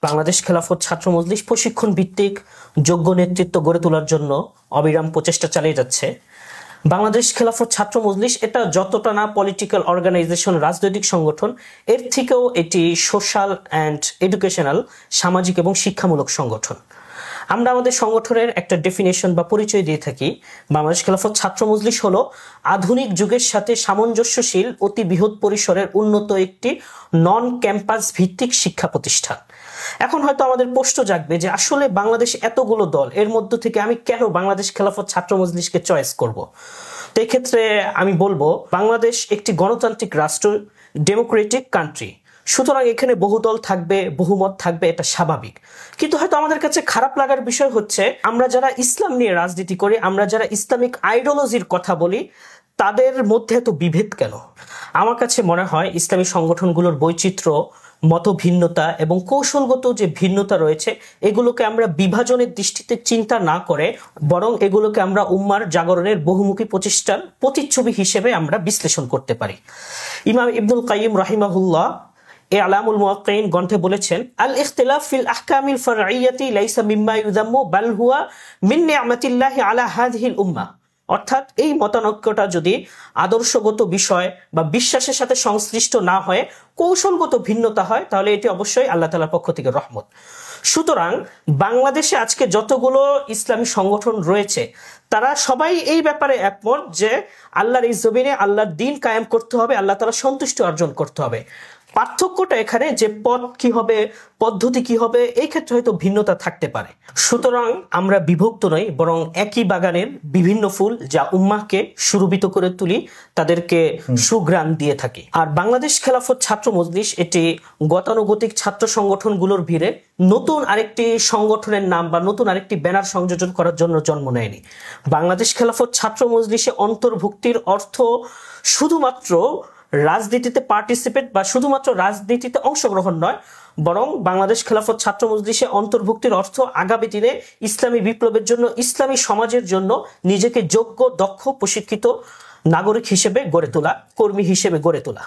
বাংলাদেশ খেলাফত ছাত্র মজলিস প্রশিক্ষণ ভিত্তিক যোগ্য নেতৃত্ব গড়ে তোলার জন্য অবিরাম প্রচেষ্টা চালিয়ে যাচ্ছে। বাংলাদেশ খেলাফত ছাত্র মজলিস এটা যতটা না পলিটিক্যাল অর্গানাইজেশন, রাজনৈতিক সংগঠন, এর থেকেও এটি সোশ্যাল অ্যান্ড এডুকেশনাল, সামাজিক এবং শিক্ষামূলক সংগঠন। আমরা আমাদের সংগঠনের একটা ডেফিনেশন বা পরিচয় দিয়ে থাকি। বাংলাদেশ খেলাফত ছাত্র মজলিস হলো আধুনিক যুগের সাথে সামঞ্জস্যশীল অতি বৃহৎ পরিসরের উন্নত একটি নন ক্যাম্পাস ভিত্তিক শিক্ষা প্রতিষ্ঠান। এখন হয়তো আমাদের প্রশ্ন জাগবে যে আসলে বাংলাদেশ এতগুলো দল, এর মধ্য থেকে আমি কেন বাংলাদেশ খেলাফত ছাত্র মজলিসকে চয়েস করব? তো এক্ষেত্রে আমি বলবো, বাংলাদেশ একটি গণতান্ত্রিক রাষ্ট্র, ডেমোক্রেটিক কান্ট্রি, সুতরাং এখানে বহুদল থাকবে, বহুমত থাকবে, এটা স্বাভাবিক। কিন্তু হয়তো আমাদের কাছে খারাপ লাগার বিষয় হচ্ছে, আমরা যারা ইসলাম নিয়ে রাজনীতি করি, আমরা যারা ইসলামিক আইডিওলজির কথা বলি, তাদের মধ্যে এত বিভেদ কেন? আমার কাছে মনে হয় ইসলামী সংগঠনগুলোর বৈচিত্র্য, মত ভিন্নতা এবং কৌশলগত যে ভিন্নতা রয়েছে, এগুলোকে আমরা বিভাজনের দৃষ্টিতে চিন্তা না করে বরং এগুলোকে আমরা উম্মার জাগরণের বহুমুখী প্রচেষ্টার প্রতিচ্ছবি হিসেবে আমরা বিশ্লেষণ করতে পারি। ইমাম ইবনুল কাইয়িম রাহিমাহুল্লাহ ইলামুল মুওয়াক্কিঈন গ্রন্থে বলেছেন, আল ইখতিলাফ ফিল আহকামিল ফারঈয়াতি লাইসা মিম্মা ইউযাম্মু বাল হুয়া মিন নি'মাতিল্লাহি আলা হাযিহিল উম্মাহ। অর্থাৎ এই মতানৈক্যটা যদি আদর্শগত বিষয় বা বিশ্বাসের সাথে সংশ্লিষ্ট না হয়ে কৌশলগত ভিন্নতা হয়, তাহলে এটি অবশ্যই আল্লাহ তাআলার পক্ষ থেকে রহমত। সুতরাং বাংলাদেশে আজকে যতগুলো ইসলামী সংগঠন রয়েছে, তারা সবাই এই ব্যাপারে একমত যে আল্লাহর এই জমিনে আল্লাহর দ্বীন কায়েম করতে হবে, আল্লাহ তাআলার সন্তুষ্টি অর্জন করতে হবে। পার্থক্যটা এখানে যে পথ কি হবে, পদ্ধতি কি হবে, এই ক্ষেত্রে হয়তো ভিন্নতা থাকতে পারে। সুতরাং আমরা বিভক্ত নই, বরং একই বাগানের বিভিন্ন ফুল যা উম্মাহকে সুরভিত করে তুলি, তাদেরকে সুঘ্রাণ দিয়ে থাকি। আর বাংলাদেশ খেলাফত ছাত্র মজলিস এটি গতানুগতিক ছাত্র সংগঠনগুলোর ভিড়ে নতুন আরেকটি সংগঠনের নাম বা নতুন আরেকটি ব্যানার সংযোজন করার জন্য জন্ম নেয়নি। বাংলাদেশ খেলাফত ছাত্র মজলিসে অন্তর্ভুক্তির অর্থ শুধুমাত্র রাজনীতিতে পার্টিসিপেট বা শুধুমাত্র রাজনীতিতে অংশগ্রহণ নয়, বরং বাংলাদেশ খেলাফত ছাত্র মজলিসে অন্তর্ভুক্তির অর্থ আগামী দিনে ইসলামী বিপ্লবের জন্য, ইসলামী সমাজের জন্য নিজেকে যোগ্য, দক্ষ, প্রশিক্ষিত নাগরিক হিসেবে গড়ে তোলা, কর্মী হিসেবে গড়ে তোলা।